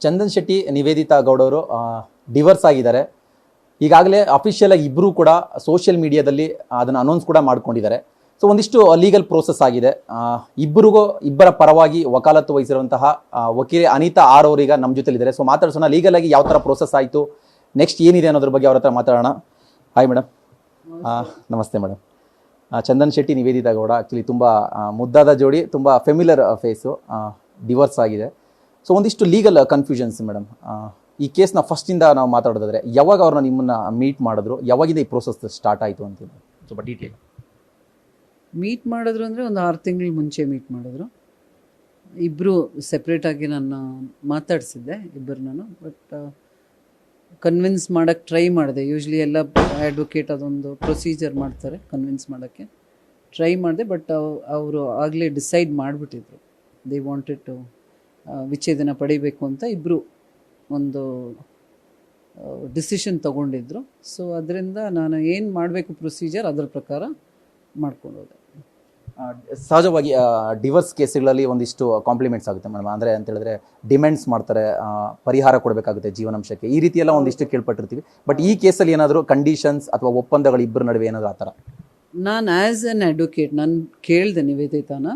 ಚಂದನ್ ಶೆಟ್ಟಿ ನಿವೇದಿತಾ ಗೌಡ ಅವರು ಡಿವರ್ಸ್ ಆಗಿದ್ದಾರೆ. ಈಗಾಗಲೇ ಅಫಿಷಿಯಲ್ ಆಗಿ ಇಬ್ಬರು ಕೂಡ ಸೋಷಿಯಲ್ ಮೀಡಿಯಾದಲ್ಲಿ ಅದನ್ನು ಅನೌನ್ಸ್ ಕೂಡ ಮಾಡ್ಕೊಂಡಿದ್ದಾರೆ. ಸೊ ಒಂದಿಷ್ಟು ಲೀಗಲ್ ಪ್ರೋಸೆಸ್ ಆಗಿದೆ. ಇಬ್ಬರ ಪರವಾಗಿ ವಕಾಲತ್ತು ವಹಿಸಿರುವಂತಹ ವಕೀಲೆ ಅನಿತಾ ಆರ್ ಅವರೀಗ ನಮ್ಮ ಜೊತೆಲಿದ್ದಾರೆ. ಸೊ ಮಾತಾಡ್ಸೋಣ, ಲೀಗಲ್ ಆಗಿ ಯಾವ ಥರ ಪ್ರೋಸೆಸ್ ಆಯಿತು, ನೆಕ್ಸ್ಟ್ ಏನಿದೆ ಅನ್ನೋದ್ರ ಬಗ್ಗೆ ಅವ್ರ ಹತ್ರ ಮಾತಾಡೋಣ. Hi madam. ನಮಸ್ತೆ ಮೇಡಮ್. ಚಂದನ್ ಶೆಟ್ಟಿ ನಿವೇದಿತಾ ಗೌಡ ಆ್ಯಕ್ಚುಲಿ ತುಂಬ ಮುದ್ದಾದ ಜೋಡಿ, ತುಂಬ ಫೆಮಿಲರ್ ಫೇಸು, ಡಿವೋರ್ಸ್ ಆಗಿದೆ. ಸೊ ಒಂದಿಷ್ಟು ಲೀಗಲ್ ಕನ್ಫ್ಯೂಷನ್ಸ್ ಮೇಡಮ್. ಈ ಕೇಸ್ನ ಫಸ್ಟಿಂದ ನಾವು ಮಾತಾಡೋದಾದ್ರೆ ಯಾವಾಗ ಅವ್ರನ್ನ ನಿಮ್ಮನ್ನ ಮೀಟ್ ಮಾಡಿದ್ರು, ಯಾವಾಗಿಂದ ಈ ಪ್ರೋಸೆಸ್ ಸ್ಟಾರ್ಟ್ ಆಯಿತು ಅಂತ ಸ್ವಲ್ಪ ಡೀಟೇಲ್. ಮೀಟ್ ಮಾಡಿದ್ರು ಅಂದರೆ ಒಂದು 6 ತಿಂಗಳ ಮುಂಚೆ ಮೀಟ್ ಮಾಡಿದ್ರು. ಇಬ್ಬರು ಸೆಪ್ರೇಟಾಗಿ ನಾನು ಮಾತಾಡಿಸಿದ್ದೆ ನಾನು. ಬಟ್ ಕನ್ವಿನ್ಸ್ ಮಾಡೋಕ್ಕೆ ಟ್ರೈ ಮಾಡಿದೆ. ಯೂಶ್ವಲಿ ಎಲ್ಲ ಅಡ್ವೊಕೇಟ್ ಅದೊಂದು ಪ್ರೊಸೀಜರ್ ಮಾಡ್ತಾರೆ ಕನ್ವಿನ್ಸ್ ಮಾಡೋಕ್ಕೆ. ಟ್ರೈ ಮಾಡಿದೆ, ಬಟ್ ಅವರು ಆಗಲೇ ಡಿಸೈಡ್ ಮಾಡಿಬಿಟ್ಟಿದ್ರು. ದೇ ವಾಂಟೆಡ್ ಟು ವಿಚ್ಛೇದನ ಪಡಿಬೇಕು ಅಂತ ಇಬ್ಬರು ಒಂದು ಡಿಸಿಷನ್ ತೊಗೊಂಡಿದ್ರು. ಸೊ ಅದರಿಂದ ನಾನು ಏನು ಮಾಡಬೇಕು ಪ್ರೊಸೀಜರ್ ಅದರ ಪ್ರಕಾರ ಮಾಡ್ಕೊಂಡು ಹೋದೆ. ಸಹಜವಾಗಿ ಡಿವೋರ್ಸ್ ಕೇಸ್ಗಳಲ್ಲಿ ಒಂದಿಷ್ಟು ಕಾಂಪ್ಲಿಮೆಂಟ್ಸ್ ಆಗುತ್ತೆ ಮೇಡಮ್. ಅಂದರೆ ಅಂತ ಹೇಳಿದ್ರೆ ಡಿಮ್ಯಾಂಡ್ಸ್ ಮಾಡ್ತಾರೆ, ಪರಿಹಾರ ಕೊಡಬೇಕಾಗುತ್ತೆ ಜೀವನಾಂಶಕ್ಕೆ, ಈ ರೀತಿ ಎಲ್ಲ ಒಂದಿಷ್ಟು ಕೇಳ್ಪಟ್ಟಿರ್ತೀವಿ. ಬಟ್ ಈ ಕೇಸಲ್ಲಿ ಏನಾದರೂ ಕಂಡೀಷನ್ಸ್ ಅಥವಾ ಒಪ್ಪಂದಗಳು ಇಬ್ಬರ ನಡುವೆ ಏನಾದರೂ ಆ ಥರ? ನಾನು ಆ್ಯಸ್ ಅನ್ ಅಡ್ವೊಕೇಟ್ ನಾನು ಕೇಳಿದೆ ನಿವೇದಿತಾನ,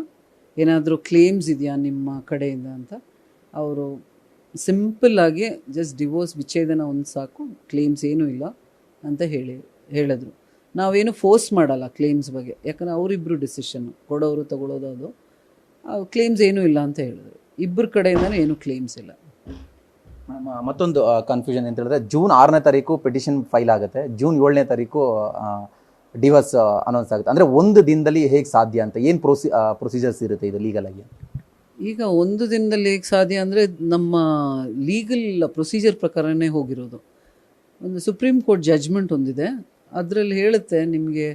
ಏನಾದರೂ ಕ್ಲೇಮ್ಸ್ ಇದೆಯಾ ನಿಮ್ಮ ಕಡೆಯಿಂದ ಅಂತ. ಅವರು ಸಿಂಪಲ್ಲಾಗಿ ಜಸ್ಟ್ ಡಿವೋರ್ಸ್ ವಿಚ್ಛೇದನ ಒಂದು ಸಾಕು, ಕ್ಲೇಮ್ಸ್ ಏನೂ ಇಲ್ಲ ಅಂತ ಹೇಳಿದ್ರು. ನಾವೇನು ಫೋರ್ಸ್ ಮಾಡಲ್ಲ ಕ್ಲೇಮ್ಸ್ ಬಗ್ಗೆ, ಯಾಕಂದರೆ ಅವರಿಬ್ಬರು ಡಿಸಿಷನ್ ಕೊಡೋರು ತಗೊಳ್ಳೋದು, ಅದು ಕ್ಲೇಮ್ಸ್ ಏನೂ ಇಲ್ಲ ಅಂತ ಹೇಳಿದ್ರು. ಇಬ್ಬರ ಕಡೆಯಿಂದನೂ ಏನೂ ಕ್ಲೇಮ್ಸ್ ಇಲ್ಲ. ಮತ್ತೊಂದು ಕನ್ಫ್ಯೂಷನ್ ಅಂತ ಹೇಳಿದ್ರೆ, ಜೂನ್ 6ನೇ ತಾರೀಕು ಪಿಟಿಷನ್ ಫೈಲ್ ಆಗುತ್ತೆ, ಜೂನ್ 7ನೇ ತಾರೀಕು ಡಿವೋರ್ಸ್ ಅನೌನ್ಸ್ ಆಗುತ್ತೆ. ಅಂದರೆ ಒಂದು ದಿನದಲ್ಲಿ ಹೇಗೆ ಸಾಧ್ಯ ಅಂತ ಏನು ಪ್ರೊಸೀಜರ್ಸ್ ಇರುತ್ತೆ ಇದು ಲೀಗಲ್ ಆಗಿ? ಈಗ ಒಂದು ದಿನದಲ್ಲಿ ಹೇಗೆ ಸಾಧ್ಯ ಅಂದರೆ ನಮ್ಮ ಲೀಗಲ್ ಪ್ರೊಸೀಜರ್ ಪ್ರಕಾರನೇ ಹೋಗಿರೋದು. ಒಂದು ಸುಪ್ರೀಂ ಕೋರ್ಟ್ ಜಡ್ಜ್ಮೆಂಟ್ ಒಂದಿದೆ, ಅದರಲ್ಲಿ ಹೇಳುತ್ತೆ ನಿಮಗೆ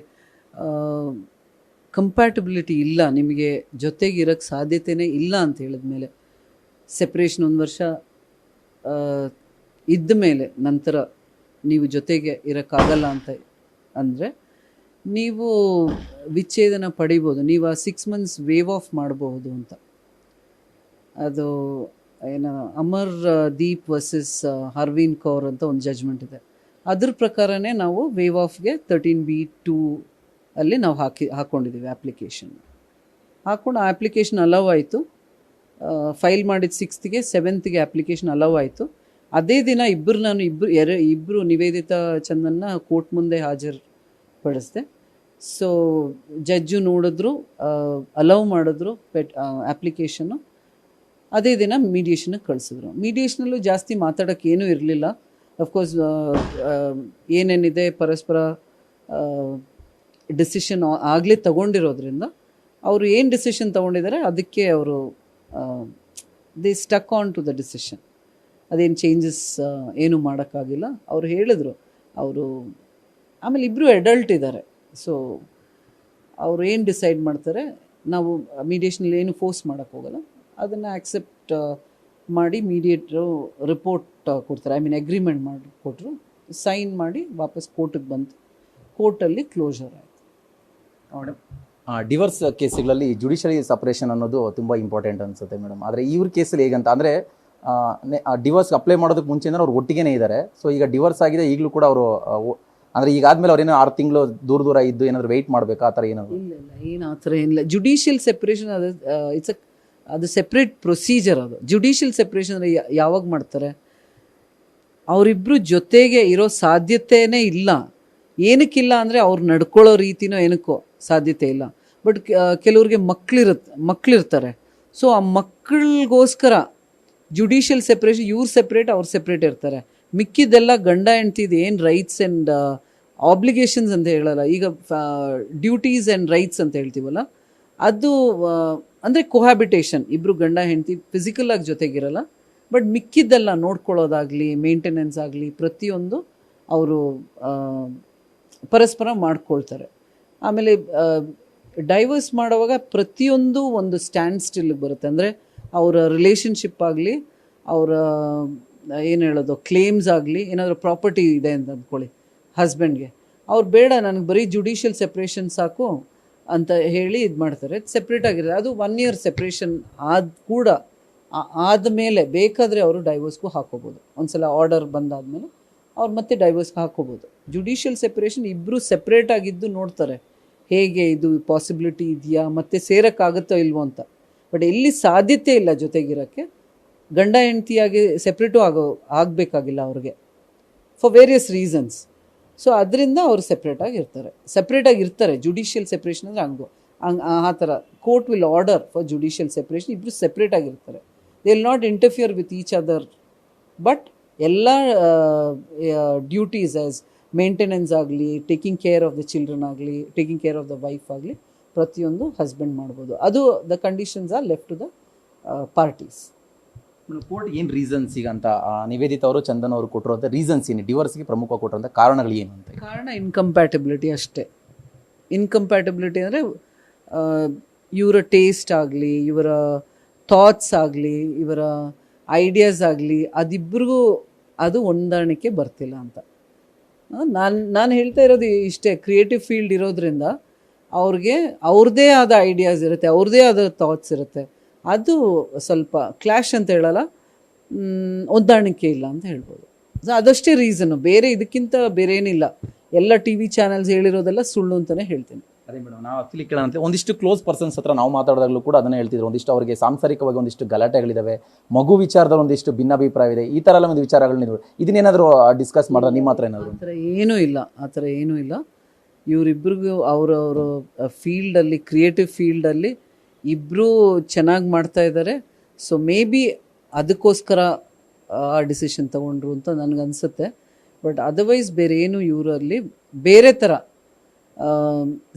ಕಂಪ್ಯಾಟಬಿಲಿಟಿ ಇಲ್ಲ, ನಿಮಗೆ ಜೊತೆಗೆ ಇರೋಕ್ಕೆ ಸಾಧ್ಯತೆಯೇ ಇಲ್ಲ ಅಂತ ಹೇಳಿದ್ಮೇಲೆ, ಸೆಪ್ರೇಷನ್ 1 ವರ್ಷ ಇದ್ದ ಮೇಲೆ ನಂತರ ನೀವು ಜೊತೆಗೆ ಇರೋಕ್ಕಾಗಲ್ಲ ಅಂತ ಅಂದರೆ ನೀವು ವಿಚ್ಛೇದನ ಪಡಿಬೋದು. ನೀವು ಆ 6 months ವೇವ್ ಆಫ್ ಮಾಡಬಹುದು ಅಂತ. ಅದು ಏನು ಅಮರ್ ದೀಪ್ ವರ್ಸಸ್ ಹರ್ವೀನ್ ಕೌರ್ ಅಂತ ಒಂದು ಜಡ್ಜ್ಮೆಂಟ್ ಇದೆ. ಅದ್ರ ಪ್ರಕಾರನೇ ನಾವು ವೇವ್ ಆಫ್ಗೆ 13B(2) ಅಲ್ಲಿ ನಾವು ಹಾಕ್ಕೊಂಡಿದ್ದೀವಿ ಅಪ್ಲಿಕೇಶನ್. ಹಾಕ್ಕೊಂಡು ಆ ಅಪ್ಲಿಕೇಶನ್ ಅಲವ್ ಆಯಿತು. ಫೈಲ್ ಮಾಡಿದ 6th 7th ಅಪ್ಲಿಕೇಶನ್ ಅಲವ್ ಆಯಿತು. ಅದೇ ದಿನ ಇಬ್ಬರು ನಿವೇದಿತಾ ಚಂದನ್ನ ಕೋರ್ಟ್ ಮುಂದೆ ಹಾಜರುಪಡಿಸಿದೆ. ಸೊ ಜಡ್ಜು ನೋಡಿದ್ರು, ಅಲವ್ ಮಾಡಿದ್ರು ಅಪ್ಲಿಕೇಶನ್ನು. ಅದೇ ದಿನ ಮೀಡಿಯೇಷನ್ಗೆ ಕಳಿಸಿದ್ರು. ಮೀಡಿಯೇಷನಲ್ಲೂ ಜಾಸ್ತಿ ಮಾತಾಡೋಕ್ಕೆ ಏನೂ ಇರಲಿಲ್ಲ. ಅಫ್ಕೋರ್ಸ್ ಏನೇನಿದೆ ಪರಸ್ಪರ ಡಿಸಿಷನ್ ಆಗಲೇ ತಗೊಂಡಿರೋದ್ರಿಂದ ಅವರು ಏನು ಡಿಸಿಷನ್ ತೊಗೊಂಡಿದ್ದಾರೆ ಅದಕ್ಕೆ ಅವರು they stuck on to the decision. ಅದೇನು ಚೇಂಜಸ್ ಏನೂ ಮಾಡೋಕ್ಕಾಗಿಲ್ಲ. ಅವರು ಹೇಳಿದ್ರು, ಅವರು ಆಮೇಲೆ ಇಬ್ಬರು ಅಡಲ್ಟ್ ಇದ್ದಾರೆ. ಸೊ ಅವರು ಏನು ಡಿಸೈಡ್ ಮಾಡ್ತಾರೆ, ನಾವು ಮೀಡಿಯೇಷನಲ್ಲಿ ಏನು ಫೋರ್ಸ್ ಮಾಡೋಕ್ಕೆ ಹೋಗಲ್ಲ, ಅದನ್ನು ಆಕ್ಸೆಪ್ಟ್ ಮಾಡಿ ಮೀಡಿಯೇಟ್ರು ರಿಪೋರ್ಟ್ ಕೊಡ್ತಾರೆ. ಅಗ್ರಿಮೆಂಟ್ ಮಾಡಿ ಕೊಟ್ಟರು, ಸೈನ್ ಮಾಡಿ ವಾಪಸ್ ಕೋರ್ಟಿಗೆ ಬಂತು. ಕೋರ್ಟಲ್ಲಿ ಕ್ಲೋಸರ್ ಆಯಿತು. ಮೇಡಮ್, ಡಿವೋರ್ಸ್ ಕೇಸ್ಗಳಲ್ಲಿ ಜುಡಿಷಿಯರಿ ಸಪ್ರೇಷನ್ ಅನ್ನೋದು ತುಂಬ ಇಂಪಾರ್ಟೆಂಟ್ ಅನಿಸುತ್ತೆ ಮೇಡಮ್. ಆದರೆ ಇವ್ರ ಕೇಸಲ್ಲಿ ಹೇಗಂತ ಅಂದರೆ, ಡಿವೋರ್ಸ್ ಅಪ್ಲೈ ಮಾಡೋದಕ್ಕೆ ಮುಂಚೆಯಿಂದ ಅವ್ರು ಒಟ್ಟಿಗೆ ಇದ್ದಾರೆ. ಸೊ ಈಗ ಡಿವೋರ್ಸ್ ಆಗಿದೆ, ಈಗಲೂ ಕೂಡ ಅವರು ಅಂದರೆ ಈಗಾದ್ಮೇಲೆ ಅವ್ರೇನೋ 6 ತಿಂಗಳು ದೂರ ಇದ್ದು ಏನಾದರೂ ವೆಯ್ಟ್ ಮಾಡಬೇಕಾ ಆ ಥರ ಏನಾದರೂ? ಇಲ್ಲ, ಏನು ಆ ಥರ ಏನಿಲ್ಲ. ಜುಡಿಷಿಯಲ್ ಸೆಪ್ರೇಷನ್ ಅದು ಸೆಪ್ರೇಟ್ ಪ್ರೊಸೀಜರ್. ಅದು ಜುಡಿಷಿಯಲ್ ಸೆಪ್ರೇಷನ್ ಅಂದರೆ ಯಾವಾಗ ಮಾಡ್ತಾರೆ, ಅವರಿಬ್ಬರು ಜೊತೆಗೆ ಇರೋ ಸಾಧ್ಯತೆಯೇ ಇಲ್ಲ. ಏನಕ್ಕಿಲ್ಲ ಅಂದರೆ ಅವ್ರು ನಡ್ಕೊಳ್ಳೋ ರೀತಿನೋ ಏನಕ್ಕೋ ಸಾಧ್ಯತೆ ಇಲ್ಲ. ಬಟ್ ಕೆಲವ್ರಿಗೆ ಮಕ್ಕಳಿರ್ತಾರೆ. ಸೊ ಆ ಮಕ್ಕಳಿಗೋಸ್ಕರ ಜುಡಿಷಿಯಲ್ ಸೆಪ್ರೇಷನ್, ಇವ್ರು ಸೆಪ್ರೇಟ್ ಅವ್ರು ಸೆಪ್ರೇಟ್ ಇರ್ತಾರೆ. ಮಿಕ್ಕಿದ್ದೆಲ್ಲ ಗಂಡ ಹೆಂಡ್ತಿದ್ದು ಏನು ರೈಟ್ಸ್ ಆ್ಯಂಡ್ ಆಬ್ಲಿಗೇಷನ್ಸ್ ಅಂತ ಹೇಳಲ್ಲ, ಈಗ ಡ್ಯೂಟೀಸ್ ಆ್ಯಂಡ್ ರೈಟ್ಸ್ ಅಂತ ಹೇಳ್ತೀವಲ್ಲ, ಅದು ಅಂದರೆ ಕೊಹ್ಯಾಬಿಟೇಷನ್. ಇಬ್ಬರು ಗಂಡ ಹೆಂಡ್ತಿ ಫಿಸಿಕಲಾಗಿ ಜೊತೆಗಿರಲ್ಲ, ಬಟ್ ಮಿಕ್ಕಿದ್ದೆಲ್ಲ ನೋಡ್ಕೊಳ್ಳೋದಾಗಲಿ, ಮೇಂಟೆನೆನ್ಸ್ ಆಗಲಿ, ಪ್ರತಿಯೊಂದು ಅವರು ಪರಸ್ಪರ ಮಾಡ್ಕೊಳ್ತಾರೆ. ಆಮೇಲೆ ಡೈವರ್ಸ್ ಮಾಡುವಾಗ ಪ್ರತಿಯೊಂದು ಒಂದು ಸ್ಟ್ಯಾಂಡ್ ಸ್ಟಿಲ್ಗೆ ಬರುತ್ತೆ. ಅಂದರೆ ಅವರ ರಿಲೇಷನ್ಶಿಪ್ ಆಗಲಿ, ಅವರ ಏನು ಹೇಳೋದು ಕ್ಲೇಮ್ಸ್ ಆಗಲಿ, ಏನಾದರೂ ಪ್ರಾಪರ್ಟಿ ಇದೆ ಅಂತ ಅಂದ್ಕೊಳ್ಳಿ ಹಸ್ಬೆಂಡ್ಗೆ, ಅವ್ರು ಬೇಡ ನನಗೆ ಬರೀ ಜುಡಿಷಿಯಲ್ ಸೆಪ್ರೇಷನ್ ಸಾಕು ಅಂತ ಹೇಳಿ ಇದು ಮಾಡ್ತಾರೆ. ಸೆಪ್ರೇಟ್ ಆಗಿರುತ್ತೆ. ಅದು 1 year ಸೆಪ್ರೇಷನ್ ಆದ ಕೂಡ ಆದಮೇಲೆ ಬೇಕಾದರೆ ಅವರು ಡೈವೋರ್ಸ್ಗೂ ಹಾಕೋಬೋದು. ಒಂದ್ಸಲ ಆರ್ಡರ್ ಬಂದಾದಮೇಲೆ ಅವ್ರು ಮತ್ತೆ ಡೈವೋರ್ಸ್ಗೆ ಹಾಕೋಬೋದು. ಜುಡಿಷಿಯಲ್ ಸೆಪ್ರೇಷನ್ ಇಬ್ಬರು ಸೆಪ್ರೇಟ್ ಆಗಿದ್ದು ನೋಡ್ತಾರೆ ಹೇಗೆ ಇದು ಪಾಸಿಬಿಲಿಟಿ ಇದೆಯಾ ಮತ್ತು ಸೇರೋಕ್ಕಾಗುತ್ತೋ ಇಲ್ವೋ ಅಂತ. ಬಟ್ ಎಲ್ಲಿ ಸಾಧ್ಯತೆ ಇಲ್ಲ ಜೊತೆಗಿರೋಕ್ಕೆ, ಗಂಡ ಹೆಂಡತಿಯಾಗಿ ಸೆಪ್ರೇಟು ಆಗಬೇಕಾಗಿಲ್ಲ ಅವ್ರಿಗೆ ಫಾರ್ ವೇರಿಯಸ್ ರೀಸನ್ಸ್. ಸೊ ಅದರಿಂದ ಅವರು ಸೆಪ್ರೇಟಾಗಿ ಇರ್ತಾರೆ. ಜುಡಿಷಿಯಲ್ ಸೆಪ್ರೇಷನ್ ಅಂದರೆ ಆ ಥರ court will order for judicial separation. ಇಬ್ಬರು ಸೆಪ್ರೇಟಾಗಿರ್ತಾರೆ. They will not interfere with each other. But ಎಲ್ಲ ಡ್ಯೂಟೀಸ್ ಆ್ಯಸ್ ಮೇಂಟೆನೆನ್ಸ್ ಆಗಲಿ, taking care of the children ಆಗಲಿ, taking care of the wife ಆಗಲಿ, ಪ್ರತಿಯೊಂದು ಹಸ್ಬೆಂಡ್ ಮಾಡ್ಬೋದು. ಅದು the conditions are left to the parties. Court ಏನು ರೀಸನ್ಸ್ ಈಗ ಅಂತ ನಿವೇದಿತಾ ಅವರು ಚಂದನ್ ಅವರು ಕೊಟ್ಟಿರೋಂಥ ರೀಸನ್ಸ್ ಏನು, ಡಿವೋರ್ಸ್ಗೆ ಪ್ರಮುಖ ಕೊಟ್ಟಿರೋಂಥ ಕಾರಣಗಳು ಏನು ಅಂತ? ಕಾರಣ ಇನ್ಕಂಪ್ಯಾಟಿಬಿಲಿಟಿ ಅಷ್ಟೇ. ಇನ್ಕಂಪ್ಯಾಟಿಬಿಲಿಟಿ ಅಂದರೆ ಇವರ ಟೇಸ್ಟ್ ಆಗಲಿ, ಇವರ ಥಾಟ್ಸ್ ಆಗಲಿ, ಇವರ ಐಡಿಯಾಸ್ ಆಗಲಿ, ಅದಿಬ್ಬರಿಗೂ ಅದು ಹೊಂದಾಣಿಕೆ ಬರ್ತಿಲ್ಲ ಅಂತ. ನಾನು ಹೇಳ್ತಾ ಇರೋದು ಇಷ್ಟೇ, ಕ್ರಿಯೇಟಿವ್ ಫೀಲ್ಡ್ ಇರೋದ್ರಿಂದ ಅವ್ರಿಗೆ ಅವ್ರದ್ದೇ ಆದ ಐಡಿಯಾಸ್ ಇರುತ್ತೆ, ಅವ್ರದ್ದೇ ಆದ ಥಾಟ್ಸ್ ಇರುತ್ತೆ. ಅದು ಸ್ವಲ್ಪ ಕ್ಲ್ಯಾಶ್ ಅಂತ ಹೇಳಲ್ಲ, ಹೊಂದಾಣಿಕೆ ಇಲ್ಲ ಅಂತ ಹೇಳ್ಬೋದು. ಸೊ ಅದಷ್ಟೇ ರೀಸನ್ನು, ಬೇರೆ ಇದಕ್ಕಿಂತ ಬೇರೆ ಏನಿಲ್ಲ. ಎಲ್ಲ ಟಿ ವಿ ಚಾನಲ್ಸ್ ಹೇಳಿರೋದೆಲ್ಲ ಸುಳ್ಳು ಅಂತಲೇ ಹೇಳ್ತೀನಿ. ಅದೇ ಮೇಡಮ್, ನಾವು ಆಕ್ಚುಲಿ ಕೇಳೋಣ ಒಂದಿಷ್ಟು ಕ್ಲೋಸ್ ಪರ್ಸನ್ಸ್ ಹತ್ರ ನಾವು ಮಾತಾಡಿದಾಗಲೂ ಕೂಡ ಅದನ್ನೇ ಹೇಳ್ತಿದ್ರು. ಒಂದಿಷ್ಟು ಅವರಿಗೆ ಸಾಂಸಾರಿಕವಾಗಿ ಒಂದಿಷ್ಟು ಗಲಾಟೆಗಳಿದ್ದಾವೆ, ಮಗು ವಿಚಾರದಲ್ಲಿ ಒಂದಿಷ್ಟು ಭಿನ್ನಾಭಿಪ್ರಾಯ ಇದೆ, ಈ ಥರ ಎಲ್ಲ ಒಂದು ವಿಚಾರಗಳನ್ನ ಇದನ್ನೇನಾದರೂ ಡಿಸ್ಕಸ್ ಮಾಡಿದ್ರೆ ನಿಮ್ಮ ಹತ್ರ ಏನಾದರೂ? ಆ ಥರ ಏನೂ ಇಲ್ಲ. ಇವರಿಬ್ಬರಿಗೂ ಅವರವರು ಫೀಲ್ಡಲ್ಲಿ, ಕ್ರಿಯೇಟಿವ್ ಫೀಲ್ಡಲ್ಲಿ ಇಬ್ಬರೂ ಚೆನ್ನಾಗಿ ಮಾಡ್ತಾ ಇದ್ದಾರೆ. ಸೊ ಮೇ ಬಿ ಅದಕ್ಕೋಸ್ಕರ ಆ ಡಿಸಿಷನ್ ತೊಗೊಂಡ್ರು ಅಂತ ನನಗನ್ಸುತ್ತೆ. ಬಟ್ ಅದರ್ವೈಸ್ ಬೇರೆ ಏನು ಇವರಲ್ಲಿ ಬೇರೆ ಥರ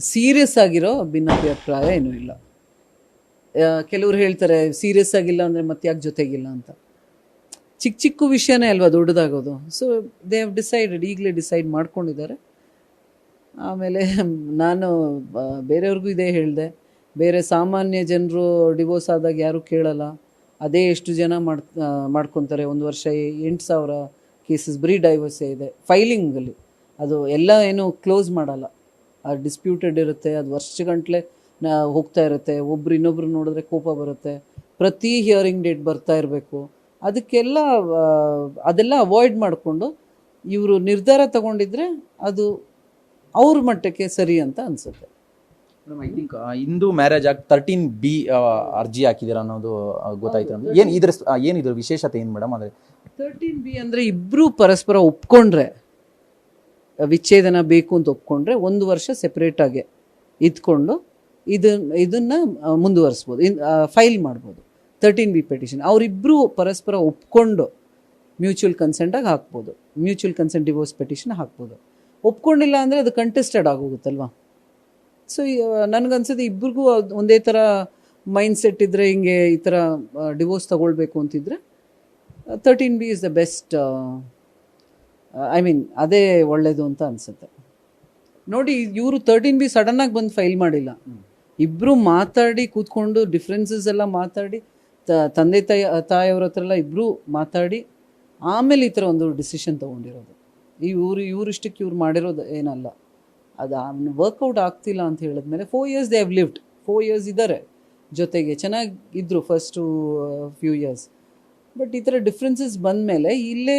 ಸೀರಿಯಸ್ ಆಗಿರೋ ಭಿನ್ನಾಭಿಪ್ರಾಯ ಏನೂ ಇಲ್ಲ. ಕೆಲವ್ರು ಹೇಳ್ತಾರೆ ಸೀರಿಯಸ್ ಆಗಿಲ್ಲ ಅಂದರೆ ಮತ್ತೆ ಯಾಕೆ ಜೊತೆಗಿಲ್ಲ ಅಂತ. ಚಿಕ್ಕ ಚಿಕ್ಕ ವಿಷಯನೇ ಅಲ್ವಾ ದೊಡ್ಡದಾಗೋದು. ಸೊ ದೇ ಹ್ಯಾವ್ ಡಿಸೈಡೆಡ್, ಈಗಲೇ ಡಿಸೈಡ್ ಮಾಡ್ಕೊಂಡಿದ್ದಾರೆ. ಆಮೇಲೆ ನಾನು ಬೇರೆಯವ್ರಿಗೂ ಇದೇ ಹೇಳಿದೆ, ಬೇರೆ ಸಾಮಾನ್ಯ ಜನರು ಡಿವೋರ್ಸ್ ಆದಾಗ ಯಾರೂ ಕೇಳಲ್ಲ, ಅದೇ ಎಷ್ಟು ಜನ ಮಾಡ್ಕೊತಾರೆ. 1 ವರ್ಷ 8,000 ಕೇಸಸ್ ಬರೀ ಡೈವೋರ್ಸೇ ಇದೆ ಫೈಲಿಂಗಲ್ಲಿ. ಅದು ಎಲ್ಲ ಏನು ಕ್ಲೋಸ್ ಮಾಡಲ್ಲ, ಅದು ಡಿಸ್ಪ್ಯೂಟೆಡ್ ಇರುತ್ತೆ, ಅದು ವರ್ಷಗಂಟ್ಲೆ ಹೋಗ್ತಾ ಇರುತ್ತೆ. ಒಬ್ರು ಇನ್ನೊಬ್ರು ನೋಡಿದ್ರೆ ಕೋಪ ಬರುತ್ತೆ, ಪ್ರತಿ ಹಿಯರಿಂಗ್ ಡೇಟ್ ಬರ್ತಾ ಇರಬೇಕು. ಅದೆಲ್ಲ ಅವಾಯ್ಡ್ ಮಾಡಿಕೊಂಡು ಇವರು ನಿರ್ಧಾರ ತಗೊಂಡಿದ್ರೆ ಅದು ಅವ್ರ ಮಟ್ಟಕ್ಕೆ ಸರಿ ಅಂತ ಅನಿಸುತ್ತೆ. ಮೇಡಮ್, ಐ ಥಿಂಕ್ ಇಂದು ಮ್ಯಾರೇಜ್ ಆಗಿ 13B ಅರ್ಜಿ ಹಾಕಿದ್ದೀರಾ ಅನ್ನೋದು ಗೊತ್ತಾಯ್ತು ನಮಗೆ. ಏನಿದ್ರ ವಿಶೇಷತೆ ಏನು ಮೇಡಮ್? ಅಂದರೆ 13B ಅಂದರೆ ಇಬ್ಬರು ಪರಸ್ಪರ ಒಪ್ಕೊಂಡ್ರೆ, ವಿಚ್ಛೇದನ ಬೇಕು ಅಂತ ಒಪ್ಕೊಂಡ್ರೆ 1 ವರ್ಷ ಸೆಪ್ರೇಟಾಗಿ ಇದ್ಕೊಂಡು ಇದನ್ನು ಮುಂದುವರಿಸ್ಬೋದು, ಫೈಲ್ ಮಾಡ್ಬೋದು 13B ಪೆಟಿಷನ್. ಅವರಿಬ್ಬರು ಪರಸ್ಪರ ಒಪ್ಕೊಂಡು ಮ್ಯೂಚುವಲ್ ಕನ್ಸೆಂಟಾಗಿ ಹಾಕ್ಬೋದು, ಮ್ಯೂಚುವಲ್ ಕನ್ಸೆಂಟ್ ಡಿವೋರ್ಸ್ ಪೆಟಿಷನ್ ಹಾಕ್ಬೋದು. ಒಪ್ಕೊಂಡಿಲ್ಲ ಅಂದರೆ ಅದು ಕಂಟೆಸ್ಟೆಡ್ ಆಗೋಗುತ್ತಲ್ವ. ಸೊ ನನಗನ್ಸುತ್ತೆ ಇಬ್ಬರಿಗೂ ಒಂದೇ ಥರ ಮೈಂಡ್ ಸೆಟ್ ಇದ್ದರೆ, ಹಿಂಗೆ ಈ ಥರ ಡಿವೋರ್ಸ್ ತಗೊಳ್ಬೇಕು ಅಂತಿದ್ರೆ 13B is the best. I mean ಅದೇ ಒಳ್ಳೆಯದು ಅಂತ ಅನಿಸುತ್ತೆ. ನೋಡಿ, ಇವರು 13B ಸಡನ್ನಾಗಿ ಬಂದು ಫೈಲ್ ಮಾಡಿಲ್ಲ. ಇಬ್ಬರು ಮಾತಾಡಿ ಕೂತ್ಕೊಂಡು ಡಿಫ್ರೆನ್ಸಸ್ ಎಲ್ಲ ಮಾತಾಡಿ, ತಂದೆ ತಾಯಿಯವ್ರ ಹತ್ರ ಎಲ್ಲ ಇಬ್ಬರು ಮಾತಾಡಿ ಆಮೇಲೆ ಈ ಥರ ಒಂದು ಡಿಸಿಷನ್ ತೊಗೊಂಡಿರೋದು. ಇವ್ರಿಷ್ಟಕ್ಕೆ ಇವ್ರು ಮಾಡಿರೋದು ಏನಲ್ಲ. ಅದು ವರ್ಕೌಟ್ ಆಗ್ತಿಲ್ಲ ಅಂತ ಹೇಳಿದ್ಮೇಲೆ 4 years they have lived, 4 years ಇದ್ದಾರೆ ಜೊತೆಗೆ, ಚೆನ್ನಾಗಿದ್ದರು ಫಸ್ಟು ಫ್ಯೂ ಇಯರ್ಸ್. ಬಟ್ ಈ ಥರ ಡಿಫ್ರೆನ್ಸಸ್ ಬಂದಮೇಲೆ ಇಲ್ಲೇ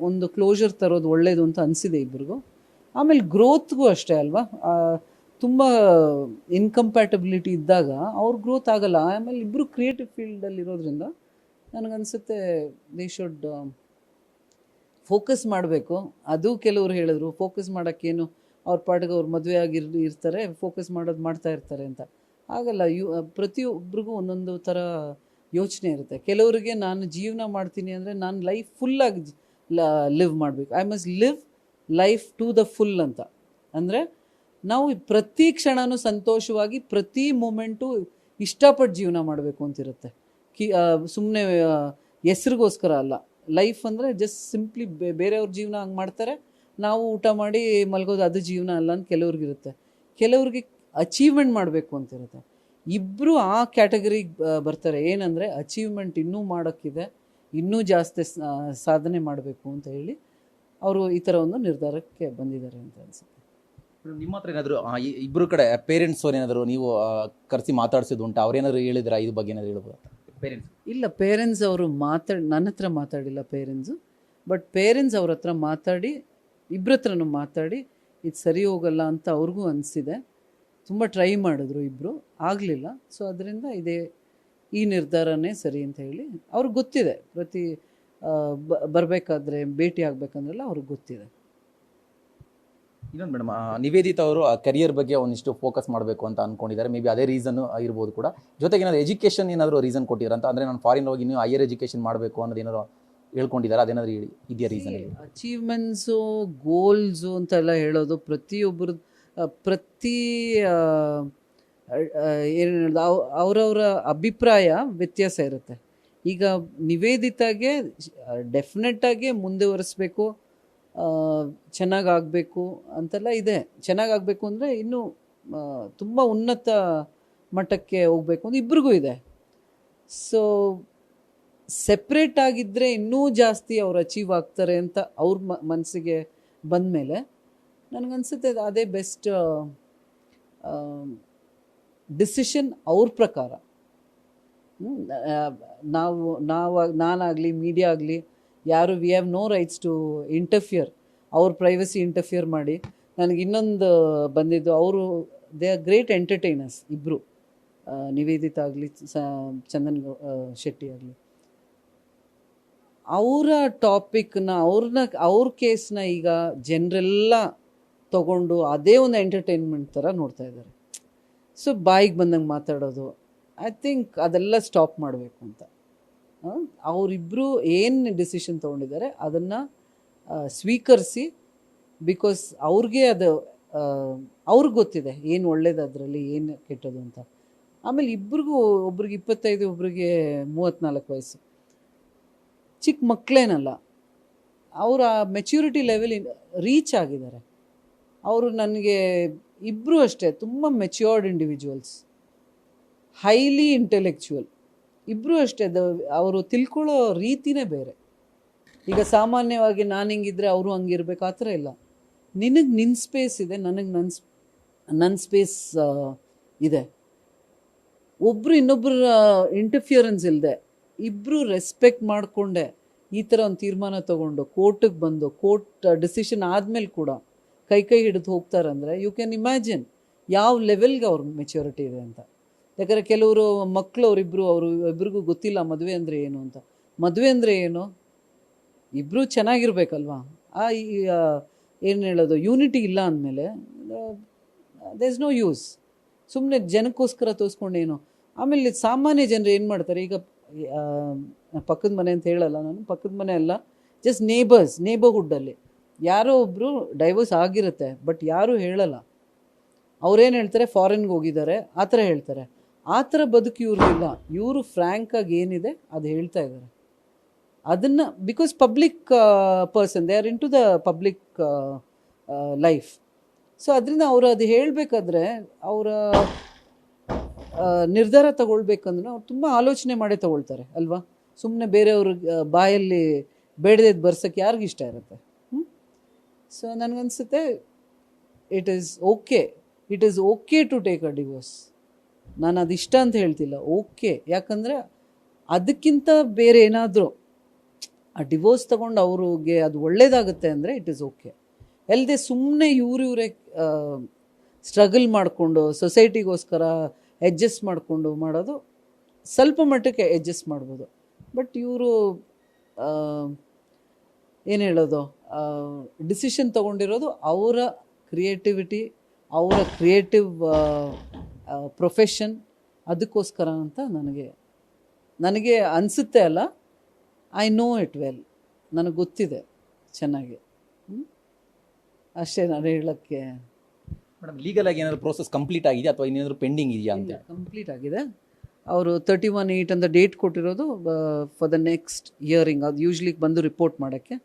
ಒಂದು ಕ್ಲೋಜರ್ ತರೋದು ಒಳ್ಳೆಯದು ಅಂತ ಅನಿಸಿದೆ ಇಬ್ರಿಗೂ. ಆಮೇಲೆ ಗ್ರೋತ್ಗೂ ಅಷ್ಟೇ ಅಲ್ವಾ, ತುಂಬ ಇನ್ಕಂಪ್ಯಾಟಬಿಲಿಟಿ ಇದ್ದಾಗ ಅವ್ರ ಗ್ರೋತ್ ಆಗಲ್ಲ. ಆಮೇಲೆ ಇಬ್ಬರು ಕ್ರಿಯೇಟಿವ್ ಫೀಲ್ಡಲ್ಲಿ ಇರೋದ್ರಿಂದ ನನಗನ್ಸುತ್ತೆ ದೇ ಶುಡ್ ಫೋಕಸ್ ಮಾಡಬೇಕು. ಅದು ಕೆಲವರು ಹೇಳಿದ್ರು ಫೋಕಸ್ ಮಾಡೋಕ್ಕೇನು, ಅವ್ರ ಪಾಟಿಗೆ ಅವ್ರು ಮದುವೆ ಇರ್ತಾರೆ, ಫೋಕಸ್ ಮಾಡ್ತಾ ಇರ್ತಾರೆ ಅಂತ. ಆಗಲ್ಲ. ಪ್ರತಿಯೊಬ್ಬರಿಗೂ ಒಂದೊಂದು ಥರ ಯೋಚನೆ ಇರುತ್ತೆ. ಕೆಲವರಿಗೆ ನಾನು ಜೀವನ ಮಾಡ್ತೀನಿ ಅಂದರೆ ನಾನು ಲೈಫ್ ಫುಲ್ಲಾಗಿ ಲಿವ್ ಮಾಡಬೇಕು, I must live life to the full ಅಂತ. ಅಂದರೆ ನಾವು ಪ್ರತಿ ಕ್ಷಣನೂ ಸಂತೋಷವಾಗಿ, ಪ್ರತಿ ಮೂಮೆಂಟು ಇಷ್ಟಪಟ್ಟು ಜೀವನ ಮಾಡಬೇಕು ಅಂತಿರುತ್ತೆ. ಸುಮ್ಮನೆ ಹೆಸ್ರಿಗೋಸ್ಕರ ಅಲ್ಲ. ಲೈಫ್ ಅಂದರೆ ಜಸ್ಟ್ ಸಿಂಪ್ಲಿ ಬೇರೆಯವ್ರ ಜೀವನ ಹಂಗೆ ಮಾಡ್ತಾರೆ, ನಾವು ಊಟ ಮಾಡಿ ಮಲಗೋದು, ಅದು ಜೀವನ ಅಲ್ಲ ಅಂತ ಕೆಲವ್ರಿಗಿರುತ್ತೆ. ಕೆಲವ್ರಿಗೆ ಅಚೀವ್ಮೆಂಟ್ ಮಾಡಬೇಕು ಅಂತಿರುತ್ತೆ. ಇಬ್ಬರು ಆ ಕ್ಯಾಟಗರಿಗೆ ಬರ್ತಾರೆ. ಏನಂದರೆ ಅಚೀವ್ಮೆಂಟ್ ಇನ್ನೂ ಮಾಡೋಕ್ಕಿದೆ, ಇನ್ನೂ ಜಾಸ್ತಿ ಸಾಧನೆ ಮಾಡಬೇಕು ಅಂತ ಹೇಳಿ ಅವರು ಈ ಥರ ಒಂದು ನಿರ್ಧಾರಕ್ಕೆ ಬಂದಿದ್ದಾರೆ ಅಂತ ಅನಿಸುತ್ತೆ. ನಿಮ್ಮ ಹತ್ರ ಏನಾದರೂ ಇಬ್ಬರು ಕಡೆ ಪೇರೆಂಟ್ಸ್ ಅವ್ರು ಏನಾದರೂ ನೀವು ಕರೆಸಿ ಮಾತಾಡ್ಸಿದ್ದು ಉಂಟು? ಅವ್ರೇನಾದ್ರು ಹೇಳಿದ್ರಾ ಇದ್ರ ಬಗ್ಗೆ ಏನಾದರೂ ಹೇಳ್ಬೋದು? ಪೇರೆಂಟ್ಸ್ ಇಲ್ಲ, ಪೇರೆಂಟ್ಸ್ ಅವರು ನನ್ನ ಹತ್ರ ಮಾತಾಡಿಲ್ಲ ಪೇರೆಂಟ್ಸು. ಬಟ್ ಪೇರೆಂಟ್ಸ್ ಅವ್ರ ಹತ್ರ ಮಾತಾಡಿ, ಇಬ್ಬರ ಹತ್ರನೂ ಮಾತಾಡಿ ಇದು ಸರಿ ಹೋಗಲ್ಲ ಅಂತ ಅವ್ರಿಗೂ ಅನಿಸಿದೆ. ತುಂಬ ಟ್ರೈ ಮಾಡಿದ್ರು ಇಬ್ಬರು, ಆಗಲಿಲ್ಲ. ಸೊ ಅದರಿಂದ ಈ ನಿರ್ಧಾರನೇ ಸರಿ ಅಂತ ಹೇಳಿ ಅವ್ರಿಗೆ ಗೊತ್ತಿದೆ. ಪ್ರತಿ ಬರಬೇಕಾದ್ರೆ ಭೇಟಿ ಆಗಬೇಕಂದ್ರೆಲ್ಲ ಅವ್ರಿಗೆ ಗೊತ್ತಿದೆ. ಇನ್ನೊಂದು ಮೇಡಮ್, ನಿವೇದಿತಾ ಅವರು ಕರಿಯರ್ ಬಗ್ಗೆ ಒಂದಿಷ್ಟು ಫೋಕಸ್ ಮಾಡಬೇಕು ಅಂತ ಅನ್ಕೊಂಡಿದ್ದಾರೆ. ಮೇ ಬಿ ಅದೇ ರೀಸನ್ ಇರ್ಬೋದು ಕೂಡ. ಜೊತೆಗೆ ಏನಾದ್ರು ಎಜುಕೇಷನ್ ಏನಾದರೂ ರೀಸನ್ ಕೊಟ್ಟಿದ್ದಾರೆ ಅಂತ, ಅಂದರೆ ನಾನು ಫಾರಿನ್ ಹೋಗಿ ಇನ್ನೂ ಹೈಯರ್ ಎಜುಕೇಷನ್ ಮಾಡಬೇಕು ಅನ್ನೋದು ಏನಾದ್ರು ಹೇಳ್ಕೊಂಡಿದ್ದಾರೆ, ಅದೇನಾದ್ರು ಇದೆಯಾ ರೀಸನ್? ಅಚೀವ್ಮೆಂಟ್ಸು, ಗೋಲ್ಸು ಅಂತೆಲ್ಲ ಹೇಳೋದು ಪ್ರತಿಯೊಬ್ಬರು ಏನು ಹೇಳೋದು, ಅವರವರ ಅಭಿಪ್ರಾಯ ವ್ಯತ್ಯಾಸ ಇರುತ್ತೆ. ಈಗ ನಿವೇದಿತಾಗೆ ಡೆಫಿನೆಟ್ಟಾಗಿ ಮುಂದುವರಿಸ್ಬೇಕು, ಚೆನ್ನಾಗಾಗಬೇಕು ಅಂತೆಲ್ಲ ಇದೆ. ಚೆನ್ನಾಗಾಗಬೇಕು ಅಂದರೆ ಇನ್ನೂ ತುಂಬ ಉನ್ನತ ಮಟ್ಟಕ್ಕೆ ಹೋಗಬೇಕು ಅಂತ ಇಬ್ರಿಗೂ ಇದೆ. ಸೊ ಸೆಪ್ರೇಟ್ ಆಗಿದ್ದರೆ ಇನ್ನೂ ಜಾಸ್ತಿ ಅವ್ರು ಅಚೀವ್ ಆಗ್ತಾರೆ ಅಂತ ಅವ್ರ ಮನಸ್ಸಿಗೆ ಬಂದಮೇಲೆ ನನಗನ್ಸುತ್ತೆ ಅದೇ ಬೆಸ್ಟ್ ಡಿಸಿಷನ್ ಅವ್ರ ಪ್ರಕಾರ. ನಾನಾಗಲಿ ಮೀಡಿಯಾ ಆಗಲಿ ಯಾರು we have no rights to interfere. ಅವ್ರ ಪ್ರೈವಸಿ ಇಂಟರ್ಫಿಯರ್ ಮಾಡಿ. ನನಗೆ ಇನ್ನೊಂದು ಬಂದಿದ್ದು, ಅವರು ದೇ ಆರ್ ಗ್ರೇಟ್ ಎಂಟರ್ಟೈನರ್ಸ್ ಇಬ್ಬರು, ನಿವೇದಿತಾ ಆಗಲಿ ಚಂದನ್ ಶೆಟ್ಟಿ ಆಗಲಿ. ಅವರ ಟಾಪಿಕ್ನ ಅವ್ರ ಕೇಸ್ನ ಈಗ ಜನರೆಲ್ಲ ತಗೊಂಡು ಅದೇ ಒಂದು ಎಂಟರ್ಟೈನ್ಮೆಂಟ್ ಥರ ನೋಡ್ತಾ ಇದ್ದಾರೆ. ಸೊ ಬಾಯಿಗೆ ಬಂದಂಗೆ ಮಾತಾಡೋದು, ಐ ಥಿಂಕ್ ಅದೆಲ್ಲ ಸ್ಟಾಪ್ ಮಾಡಬೇಕು ಅಂತ. ಅವರಿಬ್ಬರು ಏನು ಡಿಸಿಷನ್ ತೊಗೊಂಡಿದ್ದಾರೆ ಅದನ್ನು ಸ್ವೀಕರಿಸಿ, ಬಿಕಾಸ್ ಅವ್ರಿಗೆ ಅವ್ರಿಗೆ ಗೊತ್ತಿದೆ ಏನು ಒಳ್ಳೇದು ಅದರಲ್ಲಿ, ಏನು ಕೆಟ್ಟದು ಅಂತ. ಆಮೇಲೆ ಇಬ್ರಿಗೂ, ಒಬ್ರಿಗೆ 25, ಒಬ್ರಿಗೆ 34 ವಯಸ್ಸು, ಚಿಕ್ಕ ಮಕ್ಕಳೇನಲ್ಲ. ಅವರು ಆ ಮೆಚ್ಯೂರಿಟಿ ಲೆವೆಲ್ ರೀಚ್ ಆಗಿದ್ದಾರೆ. ಅವರು ನನಗೆ ಇಬ್ಬರು ಅಷ್ಟೇ ತುಂಬ ಮೆಚ್ಯೂರ್ಡ್ ಇಂಡಿವಿಜುವಲ್ಸ್, ಹೈಲಿ ಇಂಟೆಲೆಕ್ಚುವಲ್. ಇಬ್ಬರು ಅಷ್ಟೇ, ಅವರು ತಿಳ್ಕೊಳ್ಳೋ ರೀತಿನೇ ಬೇರೆ. ಈಗ ಸಾಮಾನ್ಯವಾಗಿ ನಾನು ಹಿಂಗಿದ್ರೆ ಅವರು ಹಂಗಿರ್ಬೇಕು ಆ ಥರ ಇಲ್ಲ. ನಿನಗೆ ನಿನ್ನ ಸ್ಪೇಸ್ ಇದೆ, ನನಗೆ ನನ್ನ ಸ್ಪೇಸ್ ಇದೆ. ಒಬ್ಬರು ಇನ್ನೊಬ್ಬರ ಇಂಟರ್ಫಿಯರೆನ್ಸ್ ಇಲ್ಲದೆ ಇಬ್ಬರು ರೆಸ್ಪೆಕ್ಟ್ ಮಾಡಿಕೊಂಡೆ ಈ ಥರ ಒಂದು ತೀರ್ಮಾನ ತೊಗೊಂಡು ಕೋರ್ಟಿಗೆ ಬಂದು, ಕೋರ್ಟ್ ಡಿಸಿಷನ್ ಆದಮೇಲೆ ಕೂಡ ಕೈ ಹಿಡಿದು ಹೋಗ್ತಾರಂದರೆ ಯು ಕ್ಯಾನ್ ಇಮ್ಯಾಜಿನ್ ಯಾವ ಲೆವೆಲ್ಗೆ ಅವ್ರ ಮೆಚ್ಯೂರಿಟಿ ಇದೆ ಅಂತ. ಯಾಕಂದರೆ ಕೆಲವರು ಮಕ್ಕಳು ಇಬ್ಬರಿಗೂ ಗೊತ್ತಿಲ್ಲ ಮದುವೆ ಅಂದರೆ ಏನು ಅಂತ. ಮದುವೆ ಅಂದರೆ ಏನು, ಇಬ್ಬರು ಚೆನ್ನಾಗಿರ್ಬೇಕಲ್ವಾ. ಏನು ಹೇಳೋದು, ಯೂನಿಟಿ ಇಲ್ಲ ಅಂದಮೇಲೆ ದೇ ಇಸ್ ನೋ ಯೂಸ್. ಸುಮ್ಮನೆ ಜನಕ್ಕೋಸ್ಕರ ತೋರಿಸ್ಕೊಂಡೇನು. ಆಮೇಲೆ ಸಾಮಾನ್ಯ ಜನರು ಏನು ಮಾಡ್ತಾರೆ, ಈಗ ಪಕ್ಕದ ಮನೆ ಅಂತ ಹೇಳಲ್ಲ ನಾನು, ಪಕ್ಕದ ಮನೆ ಅಲ್ಲ, ಜಸ್ಟ್ ನೇಬರ್ಹುಡ್ಡಲ್ಲಿ ಯಾರೋ ಒಬ್ಬರು ಡೈವೋರ್ಸ್ ಆಗಿರುತ್ತೆ, ಬಟ್ ಯಾರೂ ಹೇಳಲ್ಲ. ಅವ್ರೇನು ಹೇಳ್ತಾರೆ, ಫಾರಿನ್ಗೆ ಹೋಗಿದ್ದಾರೆ ಆ ಥರ ಹೇಳ್ತಾರೆ. ಆ ಥರ ಬದುಕು ಇವ್ರಿಗಿಲ್ಲ. ಇವರು ಫ್ರ್ಯಾಂಕಾಗಿ ಏನಿದೆ ಅದು ಹೇಳ್ತಾ ಇದ್ದಾರೆ. ಅದನ್ನು because public person, they are into the public life. So ಅದರಿಂದ ಅವರು ಅದು ಹೇಳಬೇಕಾದ್ರೆ, ಅವರ ನಿರ್ಧಾರ ತಗೊಳ್ಬೇಕಂದ್ರೆ ಅವ್ರು ತುಂಬ ಆಲೋಚನೆ ಮಾಡೇ ತಗೊಳ್ತಾರೆ ಅಲ್ವಾ. ಸುಮ್ಮನೆ ಬೇರೆಯವ್ರ ಬಾಯಲ್ಲಿ ಬೇಡದೇದು ಬರ್ಸೋಕ್ಕೆ ಯಾರಿಗಿಷ್ಟ ಇರುತ್ತೆ. ಸೊ ನನಗನ್ಸುತ್ತೆ it is okay to take a divorce. ನಾನು ಅದಿಷ್ಟ ಅಂತ ಹೇಳ್ತಿಲ್ಲ, ಓಕೆ. ಯಾಕಂದರೆ ಅದಕ್ಕಿಂತ ಬೇರೆ ಏನಾದರೂ ಆ ಡಿವೋರ್ಸ್ ತೊಗೊಂಡು ಅವ್ರಿಗೆ ಅದು ಒಳ್ಳೇದಾಗುತ್ತೆ ಅಂದರೆ ಇಟ್ ಈಸ್ ಓಕೆ. ಅಲ್ಲದೆ ಸುಮ್ಮನೆ ಇವರೇ ಸ್ಟ್ರಗಲ್ ಮಾಡಿಕೊಂಡು ಸೊಸೈಟಿಗೋಸ್ಕರ ಅಡ್ಜಸ್ಟ್ ಮಾಡಿಕೊಂಡು ಮಾಡೋದು ಸ್ವಲ್ಪ ಮಟ್ಟಕ್ಕೆ ಅಡ್ಜಸ್ಟ್ ಮಾಡ್ಬೋದು. ಬಟ್ ಇವರು ಏನು ಹೇಳೋದು, ಡಿಸಿಷನ್ ತೊಗೊಂಡಿರೋದು ಅವರ ಕ್ರಿಯೇಟಿವಿಟಿ, ಅವರ ಕ್ರಿಯೇಟಿವ್ ಪ್ರೊಫೆಷನ್, ಅದಕ್ಕೋಸ್ಕರ ಅಂತ ನನಗೆ ಅನಿಸುತ್ತೆ. ಅಲ್ಲ, ಐ ನೋ ಇಟ್ ವೆಲ್, ನನಗೆ ಗೊತ್ತಿದೆ ಚೆನ್ನಾಗಿ. ಅಷ್ಟೇ ನಾನು ಹೇಳೋಕ್ಕೆ. ಮೇಡಮ್, ಲೀಗಲ್ ಆಗಿ ಏನಾದರೂ ಪ್ರೋಸೆಸ್ ಕಂಪ್ಲೀಟ್ ಆಗಿದೆ ಅಥವಾ ಇನ್ನೇನಾದರೂ ಪೆಂಡಿಂಗ್ ಇದೆಯಾ ಅಂತ? ಕಂಪ್ಲೀಟ್ ಆಗಿದೆ. ಅವರು 31/8 ಅಂತ ಡೇಟ್ ಕೊಟ್ಟಿರೋದು ಫಾರ್ ದ ನೆಕ್ಸ್ಟ್ ಹಿಯರಿಂಗ್. ಅದು ಯೂಶ್ವಲಿ ಬಂದು ರಿಪೋರ್ಟ್ ಮಾಡೋಕ್ಕೆ.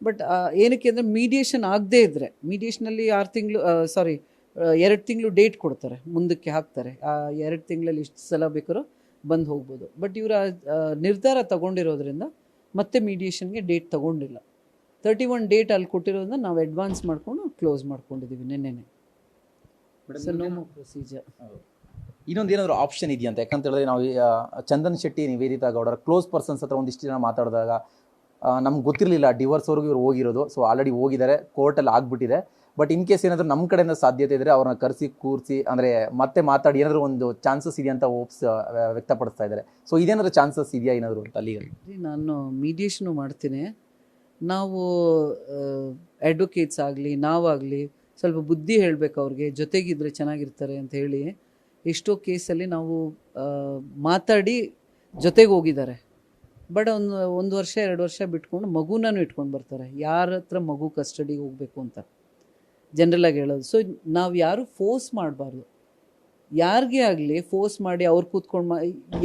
ಬಟ್ ಏನಕ್ಕೆ ಅಂದರೆ ಮೀಡಿಯೇಷನ್ ಆಗದೇ ಇದ್ದರೆ, ಮೀಡಿಯೇಷನಲ್ಲಿ 2 ತಿಂಗಳು ಡೇಟ್ ಕೊಡ್ತಾರೆ, ಮುಂದಕ್ಕೆ ಹಾಕ್ತಾರೆ. ಆ 2 ತಿಂಗಳಲ್ಲಿ ಇಷ್ಟು ಸಲ ಬೇಕಾದ್ರೂ ಬಂದು ಹೋಗ್ಬೋದು. ಬಟ್ ಇವರ ನಿರ್ಧಾರ ತಗೊಂಡಿರೋದ್ರಿಂದ ಮತ್ತೆ ಮೀಡಿಯೇಷನ್ಗೆ ಡೇಟ್ ತಗೊಂಡಿಲ್ಲ. 31 ಡೇಟ್ ಅಲ್ಲಿ ಕೊಟ್ಟಿರೋದನ್ನ ನಾವು ಅಡ್ವಾನ್ಸ್ ಮಾಡಿಕೊಂಡು ಕ್ಲೋಸ್ ಮಾಡ್ಕೊಂಡಿದ್ದೀವಿ ನಿನ್ನೆನೆ. So no more procedure. ಇನ್ನೊಂದು ಏನಾದರೂ ಆಪ್ಷನ್ ಇದೆಯಂತ? ಯಾಕಂತ ಹೇಳಿದ್ರೆ ನಾವು ಚಂದನ್ ಶೆಟ್ಟಿ, ನಿವೇದಿತಾ ಗೌಡರ ಕ್ಲೋಸ್ ಪರ್ಸನ್ಸ್ ಹತ್ರ ಒಂದಿಷ್ಟು ಜನ ಮಾತಾಡಿದಾಗ ನಮ್ಗೆ ಗೊತ್ತಿರಲಿಲ್ಲ ಡಿವೋರ್ಸ್ವರೆಗೂ ಇವ್ರು ಹೋಗಿರೋದು. ಸೊ ಆಲ್ರೆಡಿ ಹೋಗಿದ್ದಾರೆ, ಕೋರ್ಟಲ್ಲಿ ಆಗಿಬಿಟ್ಟಿದೆ. ಬಟ್ ಇನ್ ಕೇಸ್ ಏನಾದರೂ ನಮ್ಮ ಕಡೆಯಿಂದ ಸಾಧ್ಯತೆ ಇದ್ದರೆ ಅವ್ರನ್ನ ಕರೆಸಿ ಕೂರಿಸಿ ಅಂದರೆ ಮತ್ತೆ ಮಾತಾಡಿ ಏನಾದರೂ ಒಂದು ಚಾನ್ಸಸ್ ಇದೆಯಾ ಅಂತ ವ್ಯಕ್ತಪಡಿಸ್ತಾ ಇದ್ದಾರೆ. ಸೊ ಇದೇನಾದರೂ ಚಾನ್ಸಸ್ ಇದೆಯಾ ಏನಾದರೂ ಅಂತ ಲೀಗಲ್? ನಾನು ಮೀಡಿಯೇಷನು ಮಾಡ್ತೀನಿ. ನಾವು ಅಡ್ವೊಕೇಟ್ಸ್ ಆಗಲಿ ನಾವಾಗಲಿ ಸ್ವಲ್ಪ ಬುದ್ಧಿ ಹೇಳಬೇಕು ಅವ್ರಿಗೆ, ಜೊತೆಗಿದ್ರೆ ಚೆನ್ನಾಗಿರ್ತಾರೆ ಅಂತ ಹೇಳಿ ಎಷ್ಟೋ ಕೇಸಲ್ಲಿ ನಾವು ಮಾತಾಡಿ ಜೊತೆಗೆ ಹೋಗಿದ್ದಾರೆ. ಬಟ್ ಒಂದು ವರ್ಷ 2 ವರ್ಷ ಬಿಟ್ಕೊಂಡು ಮಗುನೂ ಇಟ್ಕೊಂಡು ಬರ್ತಾರೆ. ಯಾರ ಹತ್ರ ಮಗು ಕಸ್ಟಡಿಗೆ ಹೋಗಬೇಕು ಅಂತ ಜನರಲಾಗಿ ಹೇಳೋದು. ಸೊ ನಾವು ಯಾರು ಫೋರ್ಸ್ ಮಾಡಬಾರ್ದು, ಯಾರಿಗೇ ಆಗಲಿ ಫೋರ್ಸ್ ಮಾಡಿ ಅವ್ರು ಕೂತ್ಕೊಂಡು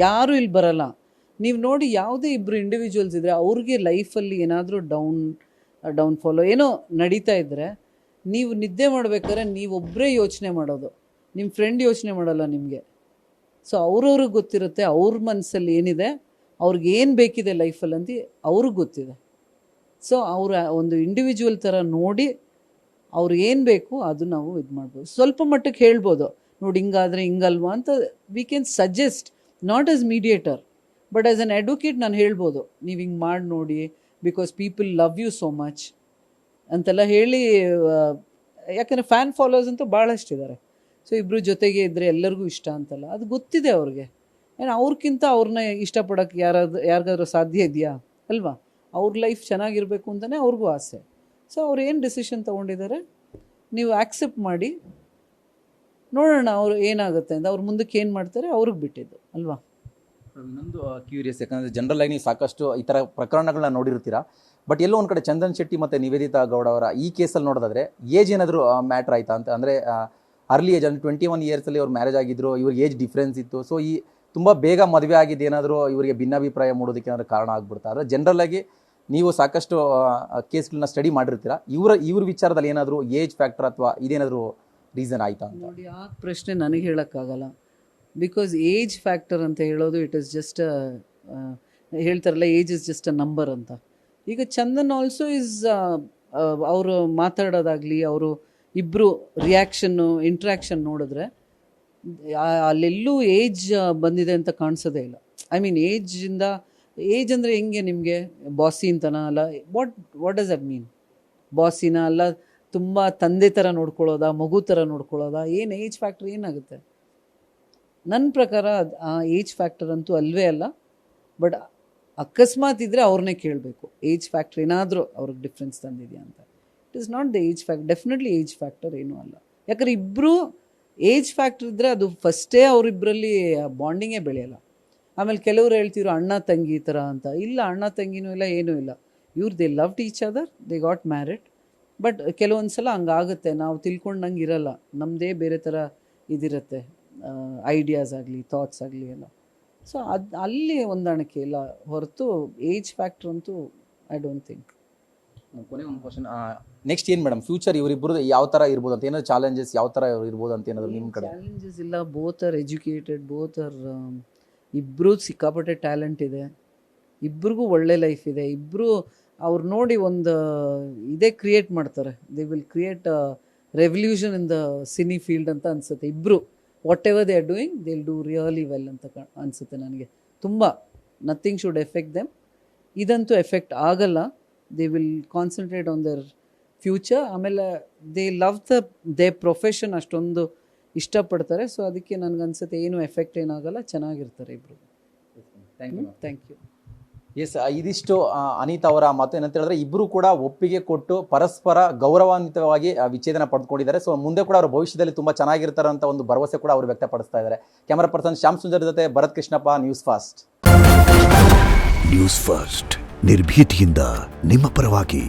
ಯಾರೂ ಇಲ್ಲಿ ಬರಲ್ಲ. ನೀವು ನೋಡಿ, ಯಾವುದೇ ಇಬ್ಬರು ಇಂಡಿವಿಜುವಲ್ಸ್ ಇದ್ದರೆ ಅವ್ರಿಗೆ ಲೈಫಲ್ಲಿ ಏನಾದರೂ ಡೌನ್ಫಾಲೋ ಏನೋ ನಡೀತಾ ಇದ್ದರೆ, ನೀವು ನಿದ್ದೆ ಮಾಡಬೇಕಾದ್ರೆ ನೀವೊಬ್ಬರೇ ಯೋಚನೆ ಮಾಡೋದು, ನಿಮ್ಮ ಫ್ರೆಂಡ್ ಯೋಚನೆ ಮಾಡಲ್ಲ ನಿಮಗೆ. ಸೊ ಅವ್ರವ್ರಿಗೆ ಗೊತ್ತಿರುತ್ತೆ ಅವ್ರ ಮನಸ್ಸಲ್ಲಿ ಏನಿದೆ, ಅವ್ರಿಗೆ ಏನು ಬೇಕಿದೆ ಲೈಫಲ್ಲಿ ಅಂತ ಅವ್ರಿಗೆ ಗೊತ್ತಿದೆ. ಸೊ ಅವರ ಒಂದು ಇಂಡಿವಿಜುವಲ್ ಥರ ನೋಡಿ ಅವ್ರಿಗೆ ಏನು ಬೇಕು ಅದು ನಾವು ಇದು ಮಾಡ್ಬೋದು. ಸ್ವಲ್ಪ ಮಟ್ಟಕ್ಕೆ ಹೇಳ್ಬೋದು, ನೋಡಿ ಹಿಂಗಾದರೆ ಹಿಂಗಲ್ವಾ ಅಂತ we can suggest, not as mediator but as an advocate ನಾನು ಹೇಳ್ಬೋದು, ನೀವು ಹಿಂಗೆ ಮಾಡಿ ನೋಡಿ because people love you so much ಅಂತೆಲ್ಲ ಹೇಳಿ. ಯಾಕಂದರೆ ಫ್ಯಾನ್ ಫಾಲೋವರ್ಸ್ ಅಂತೂ ಭಾಳಷ್ಟಿದ್ದಾರೆ. ಸೊ ಇಬ್ಬರು ಜೊತೆಗೆ ಇದ್ದರೆ ಎಲ್ಲರಿಗೂ ಇಷ್ಟ ಅಂತಲ್ಲ, ಅದು ಗೊತ್ತಿದೆ ಅವ್ರಿಗೆ. ಏನು ಅವ್ರಿಗಿಂತ ಅವ್ರನ್ನ ಇಷ್ಟಪಡೋಕ್ಕೆ ಯಾರಿಗಾದ್ರೂ ಸಾಧ್ಯ ಇದೆಯಾ ಅಲ್ವಾ? ಅವ್ರ ಲೈಫ್ ಚೆನ್ನಾಗಿರಬೇಕು ಅಂತಲೇ ಅವ್ರಿಗೂ ಆಸೆ. ಸೊ ಅವ್ರು ಏನು ಡಿಸಿಷನ್ ತೊಗೊಂಡಿದ್ದಾರೆ ನೀವು ಆ್ಯಕ್ಸೆಪ್ಟ್ ಮಾಡಿ ನೋಡೋಣ ಅವ್ರು ಏನಾಗುತ್ತೆ ಅಂತ. ಅವ್ರು ಮುಂದಕ್ಕೆ ಏನು ಮಾಡ್ತಾರೆ ಅವ್ರಿಗೆ ಬಿಟ್ಟಿದ್ದು ಅಲ್ವಾ? ಇನ್ನೊಂದು ಕ್ಯೂರಿಯಸ್, ಯಾಕಂದರೆ ಜನರಲ್ ಆಗಿ ನೀವು ಸಾಕಷ್ಟು ಈ ಥರ ಪ್ರಕರಣಗಳನ್ನ ನೋಡಿರ್ತೀರಾ. ಬಟ್ ಎಲ್ಲೋ ಒಂದು ಕಡೆ ಚಂದನ್ ಶೆಟ್ಟಿ ಮತ್ತು ನಿವೇದಿತಾ ಗೌಡ ಅವರ ಈ ಕೇಸಲ್ಲಿ ನೋಡೋದಾದರೆ ಏಜ್ ಏನಾದರೂ ಮ್ಯಾಟ್ರ್ ಆಯಿತಾ ಅಂತ? ಅಂದರೆ ಅರ್ಲಿ ಏಜ್ ಅಂದರೆ 21 ಇಯರ್ಸಲ್ಲಿ ಅವ್ರು ಮ್ಯಾರೇಜ್ ಆಗಿದ್ರು, ಇವ್ರಿಗೆ ಏಜ್ ಡಿಫ್ರೆನ್ಸ್ ಇತ್ತು. ಸೊ ಈ ತುಂಬ ಬೇಗ ಮದುವೆ ಆಗಿದ್ದು ಏನಾದರೂ ಇವರಿಗೆ ಭಿನ್ನಾಭಿಪ್ರಾಯ ಮೂಡೋದಕ್ಕೆ ಏನಾದರೂ ಕಾರಣ ಆಗ್ಬಿಡ್ತಾ? ಅಂದರೆ ಜನರಲ್ ಆಗಿ ನೀವು ಸಾಕಷ್ಟು ಕೇಸ್ಗಳನ್ನ ಸ್ಟಡಿ ಮಾಡಿರ್ತೀರಾ, ಇವ್ರ ವಿಚಾರದಲ್ಲಿ ಏನಾದರೂ ಏಜ್ ಫ್ಯಾಕ್ಟರ್ ಅಥವಾ ಇದೇನಾದರೂ ರೀಸನ್ ಆಯಿತಾ ಅಂತ? ನೋಡಿ, ಆ ಪ್ರಶ್ನೆ ನನಗೆ ಹೇಳೋಕ್ಕಾಗಲ್ಲ. ಬಿಕಾಸ್ ಏಜ್ ಫ್ಯಾಕ್ಟರ್ ಅಂತ ಹೇಳೋದು ಇಟ್ ಇಸ್ ಜಸ್ಟ್ ಹೇಳ್ತಾರಲ್ಲ, age is just a number ಅಂತ. ಈಗ ಚಂದನ್ ಆಲ್ಸೋ ಇಸ್ ಅವರು ಮಾತಾಡೋದಾಗಲಿ ಅವರು ಇಬ್ಬರು ರಿಯಾಕ್ಷನ್ನು ಇಂಟ್ರ್ಯಾಕ್ಷನ್ ನೋಡಿದ್ರೆ ಅಲ್ಲೆಲ್ಲೂ ಏಜ್ ಬಂದಿದೆ ಅಂತ ಕಾಣಿಸೋದೇ ಇಲ್ಲ. ಐ ಮೀನ್ ಏಜ್ ಅಂದರೆ ಹೆಂಗೆ ನಿಮಗೆ ಬಾಸಿ ಅಂತನ ಅಲ್ಲ? What does that mean? ಬಾಸಿನ ಅಲ್ಲ, ತುಂಬ ತಂದೆ ಥರ ನೋಡ್ಕೊಳ್ಳೋದಾ, ಮಗು ಥರ ನೋಡ್ಕೊಳ್ಳೋದಾ? ಏನು ಏಜ್ ಫ್ಯಾಕ್ಟರ್ ಏನಾಗುತ್ತೆ? ನನ್ನ ಪ್ರಕಾರ ಆ ಏಜ್ ಫ್ಯಾಕ್ಟರ್ ಅಂತೂ ಅಲ್ವೇ ಅಲ್ಲ. ಬಟ್ ಅಕಸ್ಮಾತ್ ಇದ್ದರೆ ಅವ್ರನ್ನೇ ಕೇಳಬೇಕು, ಏಜ್ ಫ್ಯಾಕ್ಟರ್ ಏನಾದರೂ ಅವ್ರಿಗೆ ಡಿಫ್ರೆನ್ಸ್ ತಂದಿದೆಯಾ ಅಂತ. It is not the age factor, definitely age factor ಏನೂ ಅಲ್ಲ. ಯಾಕಂದರೆ ಇಬ್ಬರು ಏಜ್ ಫ್ಯಾಕ್ಟರ್ ಇದ್ದರೆ ಅದು ಫಸ್ಟೇ ಅವರಿಬ್ಬರಲ್ಲಿ ಬಾಂಡಿಂಗೇ ಬೆಳೆಯಲ್ಲ. ಆಮೇಲೆ ಕೆಲವರು ಹೇಳ್ತಿದ್ರು ಅಣ್ಣ ತಂಗಿ ಈ ಥರ ಅಂತ. ಇಲ್ಲ, ಅಣ್ಣ ತಂಗಿನೂ ಇಲ್ಲ, ಏನೂ ಇಲ್ಲ. They loved each other, they got married. But ಕೆಲವೊಂದು ಸಲ ಹಂಗಾಗುತ್ತೆ, ನಾವು ತಿಳ್ಕೊಂಡಂಗೆ ಇರಲ್ಲ, ನಮ್ಮದೇ ಬೇರೆ ಥರ ಇದಿರುತ್ತೆ, ಐಡಿಯಾಸ್ ಆಗಲಿ ಥಾಟ್ಸ್ ಆಗಲಿ ಎಲ್ಲ. ಸೊ ಅಲ್ಲಿ ಹೊಂದಾಣಿಕೆ ಇಲ್ಲ ಹೊರತು ಏಜ್ ಫ್ಯಾಕ್ಟರ್ ಅಂತೂ ಐ ಡೋಂಟ್ ಥಿಂಕ್. ಕೊನೆ ಒಂದು ಕ್ವಶನ್, ನೆಕ್ಸ್ಟ್ ಏನು ಮೇಡಮ್ ಫ್ಯೂಚರ್ ಇವರಿಬ್ಬರು ಯಾವ ಥರ ಇರ್ಬೋದು ಅಂತ? ಏನಾದ್ರು ಚಾಲೆಂಜಸ್ ಯಾವ ಥರ ಇರ್ಬೋದು ಅಂತ ಏನಾದ್ರು ನಿಮ್ಮ ಕಡೆ? ಚಾಲೆಂಜಸ್ ಇಲ್ಲ, both are educated, both are ಇಬ್ಬರು ಸಿಕ್ಕಾಪಟ್ಟೆ ಟ್ಯಾಲೆಂಟ್ ಇದೆ, ಇಬ್ರಿಗೂ ಒಳ್ಳೆ ಲೈಫ್ ಇದೆ. ಇಬ್ಬರು ಅವ್ರು ನೋಡಿ ಒಂದು ಇದೇ ಕ್ರಿಯೇಟ್ ಮಾಡ್ತಾರೆ. They will create revolution in the cine field ಅಂತ ಅನಿಸುತ್ತೆ. ಇಬ್ಬರು what ever they are doing they will do really well ಅಂತ ಅನಿಸುತ್ತೆ ನನಗೆ. ತುಂಬ ನಥಿಂಗ್ ಶುಡ್ ಎಫೆಕ್ಟ್ ದೆಮ್. ಇದಂತೂ ಎಫೆಕ್ಟ್ ಆಗಲ್ಲ. They will concentrate on there future. ಆಮೇಲೆ ದೇ ಲವ್ ದೇ ಪ್ರೊಫೆಷನ್ ಅಷ್ಟೊಂದು ಇಷ್ಟಪಡ್ತಾರೆ. ಸೊ ಅದಕ್ಕೆ ನನಗನ್ಸುತ್ತೆ ಏನು ಎಫೆಕ್ಟ್ ಏನಾಗಲ್ಲ, ಚೆನ್ನಾಗಿರ್ತಾರೆ ಇಬ್ಬರು. Thank you. ಎಸ್, ಇದಿಷ್ಟು ಅನಿತಾ ಅವರ ಮಾತು. ಏನಂತ ಹೇಳಿದ್ರೆ ಇಬ್ಬರು ಕೂಡ ಒಪ್ಪಿಗೆ ಕೊಟ್ಟು ಪರಸ್ಪರ ಗೌರವಾನ್ವಿತವಾಗಿ ವಿಚ್ಛೇದನ ಪಡೆದುಕೊಂಡಿದ್ದಾರೆ. ಸೊ ಮುಂದೆ ಕೂಡ ಅವರ ಭವಿಷ್ಯದಲ್ಲಿ ತುಂಬ ಚೆನ್ನಾಗಿರ್ತಾರೆ ಅಂತ ಒಂದು ಭರವಸೆ ಕೂಡ ಅವರು ವ್ಯಕ್ತಪಡಿಸ್ತಾ ಇದ್ದಾರೆ. ಕ್ಯಾಮರಾ ಪರ್ಸನ್ ಶ್ಯಾಮ್ ಸುಂದರ್ ಜೊತೆ Bharath Krishnappa, news fast. News first ನಿರ್ಭೀತಿಯಿಂದ ನಿಮ್ಮ ಪರವಾಗಿ.